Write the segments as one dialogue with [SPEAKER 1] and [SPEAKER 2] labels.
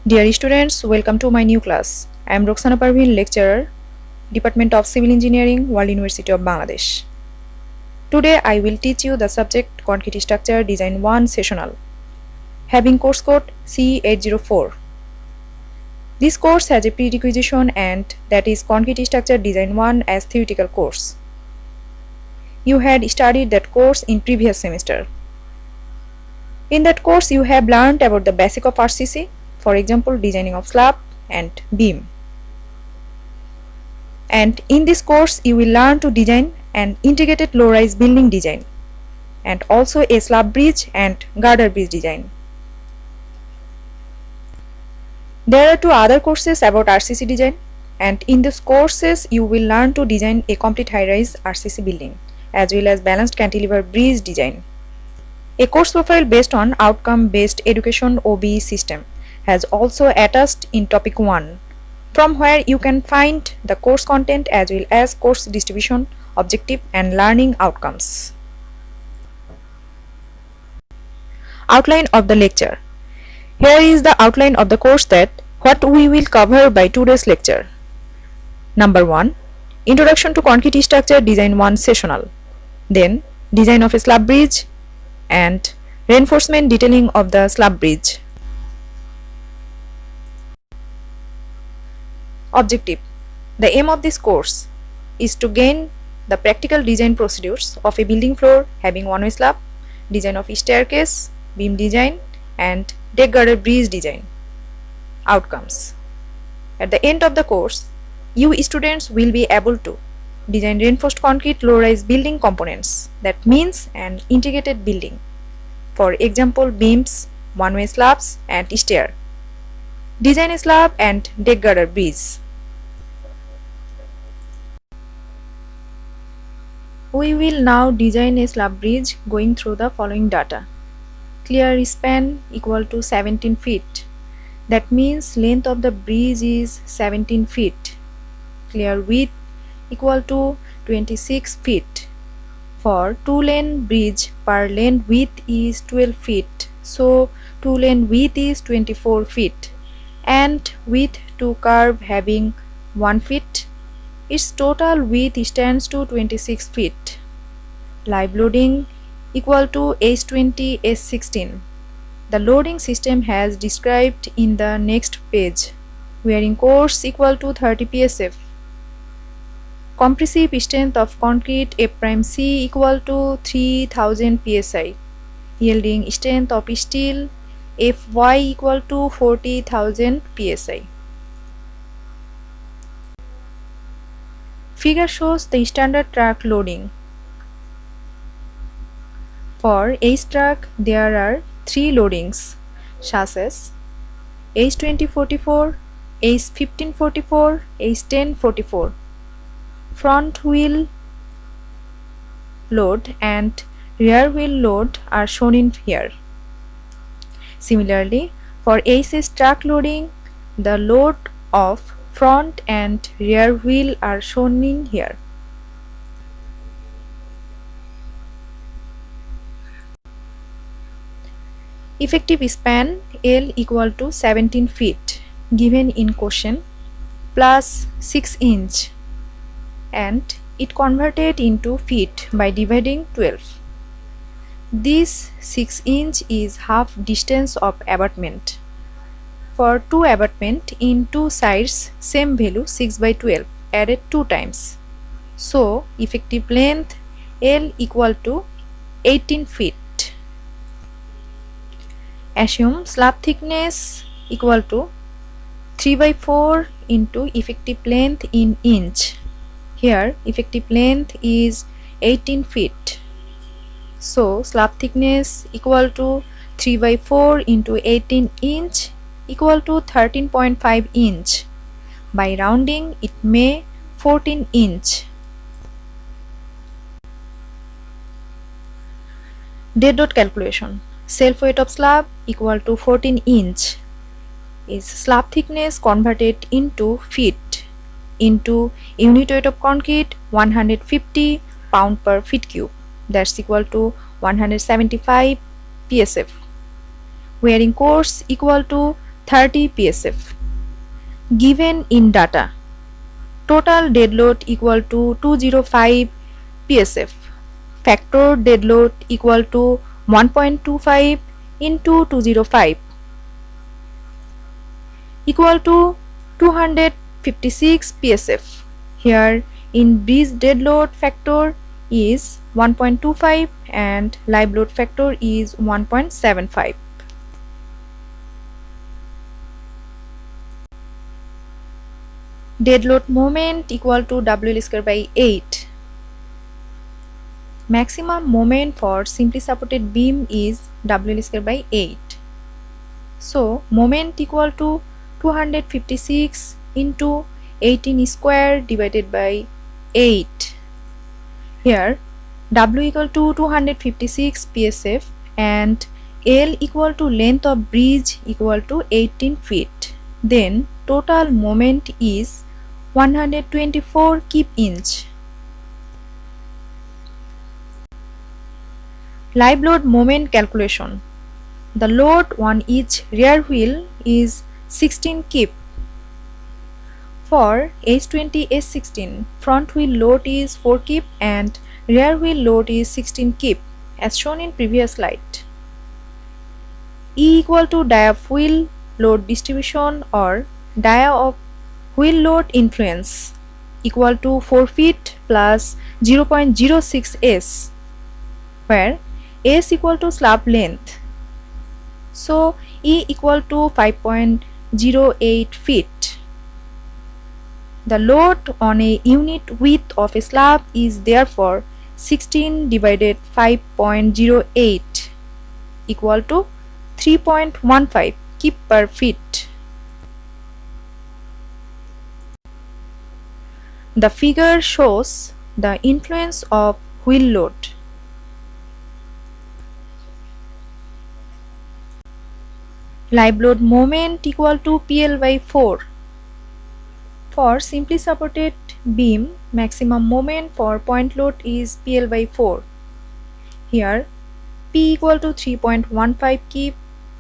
[SPEAKER 1] Dear students, welcome to my new class. I am Roxana Parveen, lecturer, Department of Civil Engineering, World University of Bangladesh. Today I will teach you the subject Concrete Structure Design 1 Sessional, having course code C804. This course has a prerequisition and that is Concrete Structure Design 1 as theoretical course. You had studied that course in previous semester. In that course you have learned about the basic of RCC, for example designing of slab and beam. And in this course you will learn to design an integrated low-rise building design and also a slab bridge and girder bridge design. There are two other courses about RCC design, and in these courses you will learn to design a complete high-rise RCC building as well as balanced cantilever bridge design. A course profile based on outcome-based education OBE system has also attached in topic 1, from where you can find the course content as well as course distribution, objective and learning outcomes. Outline of the lecture. Here is the outline of the course that what we will cover by today's lecture. Number 1. Introduction to Concrete Structure Design 1 Sessional. Then design of a slab bridge and reinforcement detailing of the slab bridge. Objective. The aim of this course is to gain the practical design procedures of a building floor having one-way slab, design of staircase, beam design and deck girder bridge design. Outcomes. At the end of the course, you students will be able to design reinforced concrete low-rise building components, that means an integrated building. For example, beams, one-way slabs and stair. Design a slab and deck girder bridge. We will now design a slab bridge going through the following data. Clear span equal to 17 feet. That means length of the bridge is 17 feet. Clear width equal to 26 feet. For 2-lane bridge, per lane width is 12 feet. So 2-lane width is 24 feet. And width to curve having 1 feet. Its total width stands to 26 feet. Live loading equal to H20 S16. The loading system has described in the next page. Wearing course equal to 30 psf. Compressive strength of concrete F'(C) equal to 3000 psi. Yielding strength of steel Fy equal to 40,000 psi. Figure shows the standard truck loading. For H truck there are 3 loadings such as H2044, H1544, H1044. Front wheel load and rear wheel load are shown in here. Similarly, for HS truck loading, the load of front and rear wheel are shown in here. Effective span L equal to 17 feet given in question plus 6 inch and it converted into feet by dividing 12. This 6 inch is half distance of abutment. For 2 abutment in 2 sides, same value 6 by 12 added 2 times. So effective length L equal to 18 feet. Assume slab thickness equal to 3 by 4 into effective length in inch. Here effective length is 18 feet. So slab thickness equal to 3 by 4 into 18 inch equal to 13.5 inch. By rounding it may 14 inch. Dead dot calculation. Self weight of slab equal to 14 inch is slab thickness converted into feet into unit weight of concrete 150 pound per feet cube, that's equal to 175 psf. Wearing course equal to 30 psf. Given in data, total dead load equal to 205 psf. Factor dead load equal to 1.25 into 205 equal to 256 psf. Here in bridge dead load factor is 1.25 and live load factor is 1.75. Dead load moment equal to WL square by 8. Maximum moment for simply supported beam is WL square by 8. So moment equal to 256 into 18 square divided by 8. Here W equal to 256 psf and L equal to length of bridge equal to 18 feet. Then total moment is 124 kip inch. Live load moment calculation. The load on each rear wheel is 16 kip. For H20 S16, front wheel load is 4 kip and rear wheel load is 16 kip as shown in previous slide. E equal to dia of wheel load distribution or dia of wheel load influence equal to 4 feet plus 0.06 s, where s equal to slab length. So E equal to 5.08 feet. The load on a unit width of a slab is therefore 16 divided 5.08 equal to 3.15 kip per feet. The figure shows the influence of wheel load. Live load moment equal to PL by 4. For simply supported beam, maximum moment for point load is PL by 4. Here P equal to 3.15 kip,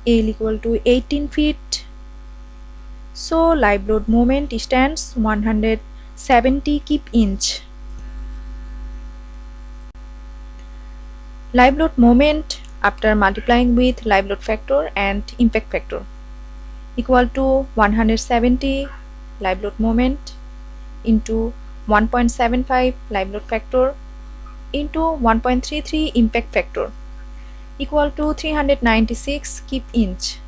[SPEAKER 1] L equal to 18 feet. So live load moment stands 170 kip inch. Live load moment after multiplying with live load factor and impact factor equal to 170 live load moment into 1.75 live load factor into 1.33 impact factor equal to 396 kip inch.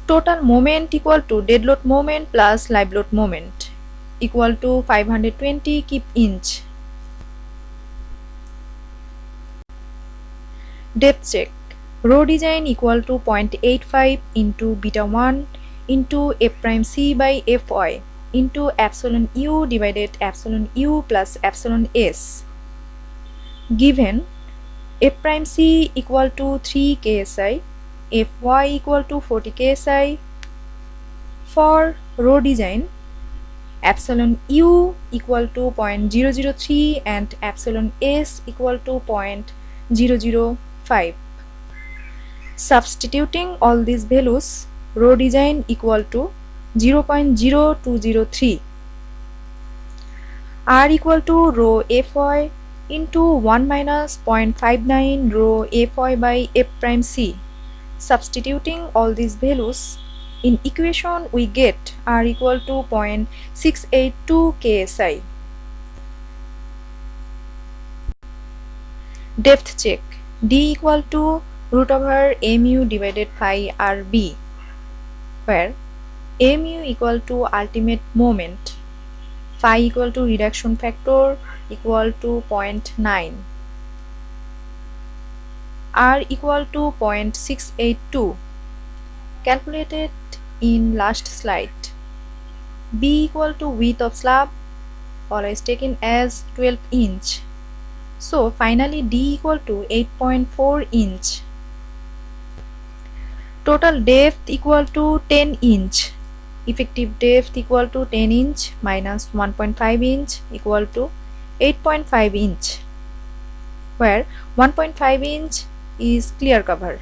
[SPEAKER 1] Total moment equal to dead load moment plus live load moment equal to 520 kip inch. Depth check. Row design equal to 0.85 into beta 1 into f prime c by fy into epsilon u divided epsilon u plus epsilon s. Given f prime c equal to 3 ksi, fy equal to 40 ksi. For row design, epsilon u equal to 0.003 and epsilon s equal to 0.005. Substituting all these values, row design equal to 0.0203. R equal to row fy into 1 minus 0.59 row fy by f prime c. Substituting all these values in equation, we get R equal to 0.682 ksi. Depth check. D equal to root over mu divided phi rb, where mu equal to ultimate moment, phi equal to reduction factor equal to 0.9, r equal to 0.682 calculated in last slide. B equal to width of slab always taken as 12 inch. So finally D equal to 8.4 inch. Total depth equal to 10 inch. Effective depth equal to 10 inch minus 1.5 inch equal to 8.5 inch, where 1.5 inch is clear cover.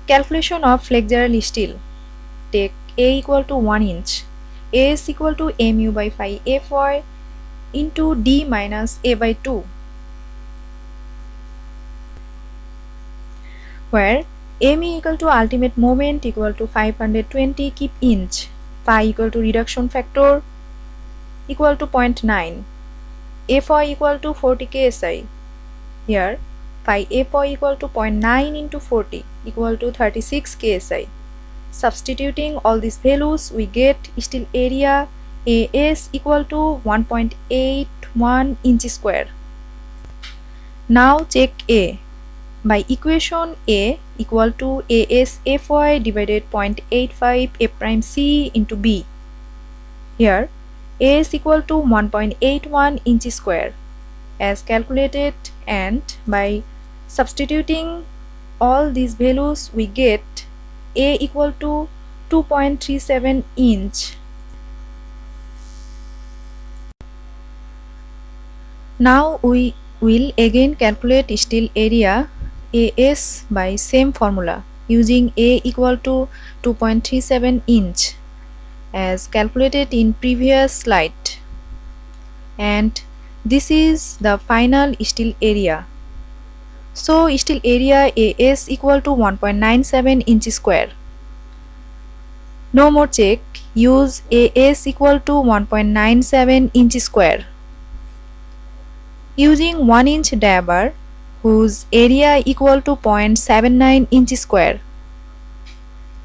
[SPEAKER 1] Calculation of flexural steel. Take A equal to 1 inch. A is equal to mu by phi Fy into D minus A by 2, where mu equal to ultimate moment equal to 520 keep inch, phi equal to reduction factor equal to 0.9, Fy equal to 40 ksi. Here phi Fy equal to 0.9 into 40 equal to 36 ksi. Substituting all these values, we get steel area AS equal to 1.81 inch square. Now check A. By equation A equal to AS Fy divided 0.85 F prime C into B. Here A is equal to 1.81 inch square as calculated, and by substituting all these values, we get A equal to 2.37 inch. Now we will again calculate steel area AS by same formula using A equal to 2.37 inch as calculated in previous slide, and this is the final steel area. So steel area AS equal to 1.97 inch square. No more check, use AS equal to 1.97 inch square. Using 1 inch diabar whose area equal to 0.79 inch square.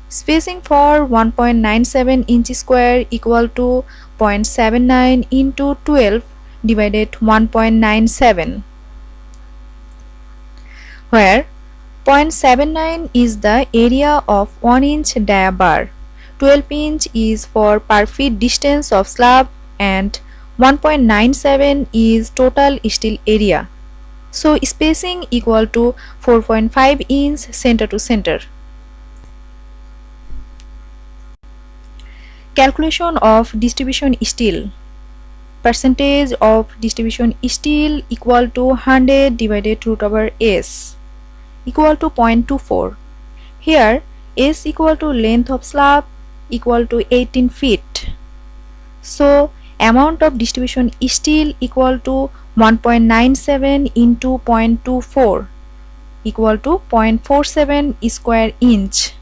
[SPEAKER 1] Spacing for 1.97 inch square equal to 0.79 into 12 divided 1.97, where 0.79 is the area of 1 inch diabar, 12 inch is for per feet distance of slab, and 1.97 is total steel area. So spacing equal to 4.5 inch center to center. Calculation of distribution steel. Percentage of distribution steel equal to 100 divided root over S equal to 0.24. Here S equal to length of slab equal to 18 feet. So amount of distribution steel equal to 1.97 into 0.24 equal to 0.47 square inch.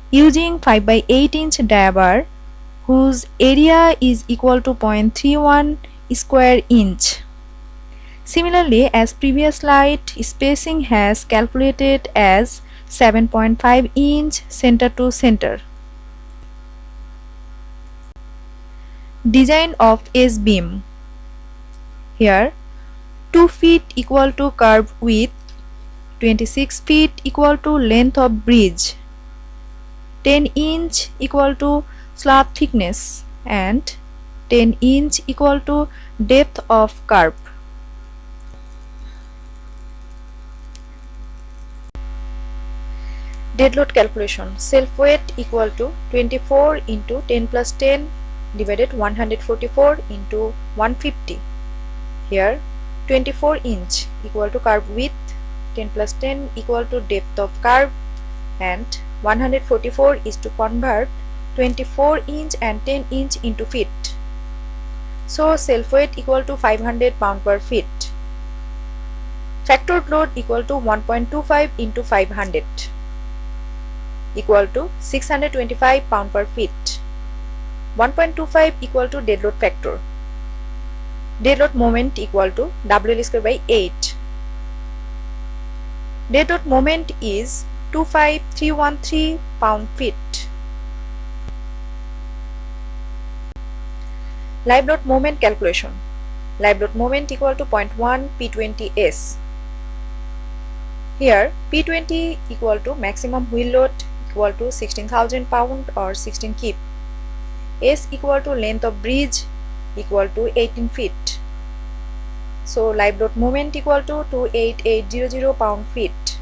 [SPEAKER 1] Using 5 by 8 inch diabar whose area is equal to 0.31 square inch. Similarly, as previous slide, spacing has calculated as 7.5 inch center to center. Design of S-beam. Here 2 feet equal to curve width, 26 feet equal to length of bridge, 10 inch equal to slab thickness, and 10 inch equal to depth of curve. Dead load calculation. Self weight equal to 24 into 10 plus 10 divided 144 into 150. Here 24 inch equal to curve width, 10 plus 10 equal to depth of curve, and 144 is to convert 24 inch and 10 inch into feet. So self weight equal to 500 pound per feet. Factored load equal to 1.25 into 500 equal to 625 pound per feet. 1.25 equal to dead load factor. Dead load moment equal to WL square by 8. Dead load moment is 25313 pound feet. Live load moment calculation. Live load moment equal to 0.1 P20S. Here P20 equal to maximum wheel load equal to 16,000 pound or 16 kip. S equal to length of bridge equal to 18 feet. So live load moment equal to 28800 pound feet.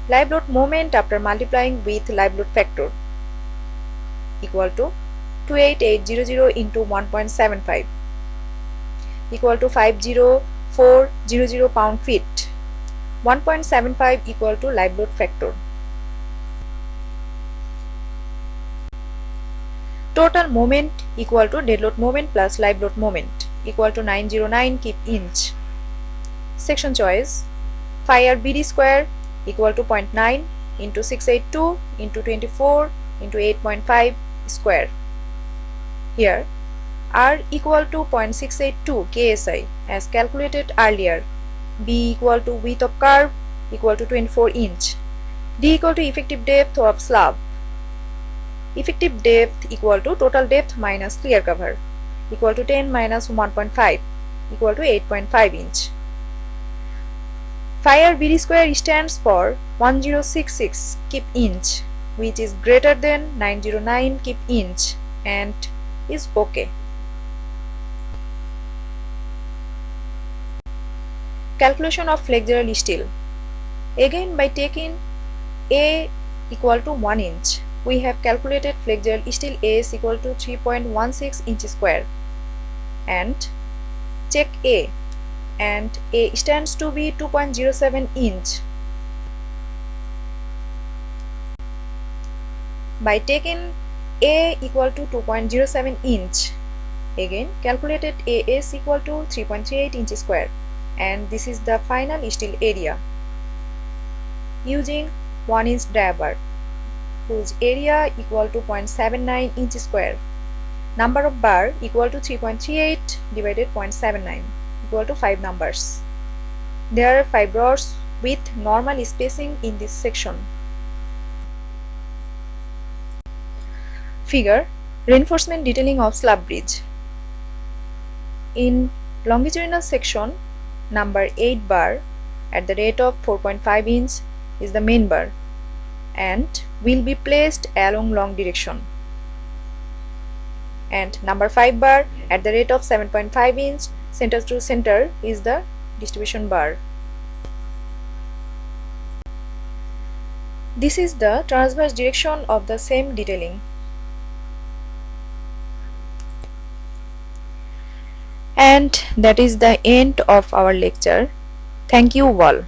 [SPEAKER 1] Live load moment after multiplying with live load factor equal to 28800 into 1.75 equal to 50400 pound feet. 1.75 equal to live load factor. Total moment equal to dead load moment plus live load moment equal to 909 kip inch. Section choice. Phi r BD square equal to 0.9 into 682 into 24 into 8.5 square. Here R equal to 0.682 KSI as calculated earlier. B equal to width of curve equal to 24 inch. D equal to effective depth of slab. Effective depth equal to total depth minus clear cover equal to 10 minus 1.5 equal to 8.5 inch. Phi r BD square stands for 1066 kip inch, which is greater than 909 kip inch and is okay. Calculation of flexural steel. Again, by taking A equal to 1 inch, we have calculated flexural steel AS equal to 3.16 inch square, and check A, and A stands to be 2.07 inch. By taking A equal to 2.07 inch, again calculated AS equal to 3.38 inch square, and this is the final steel area using 1 inch diabar whose area equal to 0.79 inch square. Number of bar equal to 3.38 divided 0.79 equal to 5 numbers. There are 5 rods with normal spacing in this section. Figure. Reinforcement detailing of slab bridge. In longitudinal section, number 8 bar at the rate of 4.5 inch is the main bar and will be placed along long direction, and number 5 bar at the rate of 7.5 inch center to center is the distribution bar. This is the transverse direction of the same detailing. And that is the end of our lecture. Thank you all.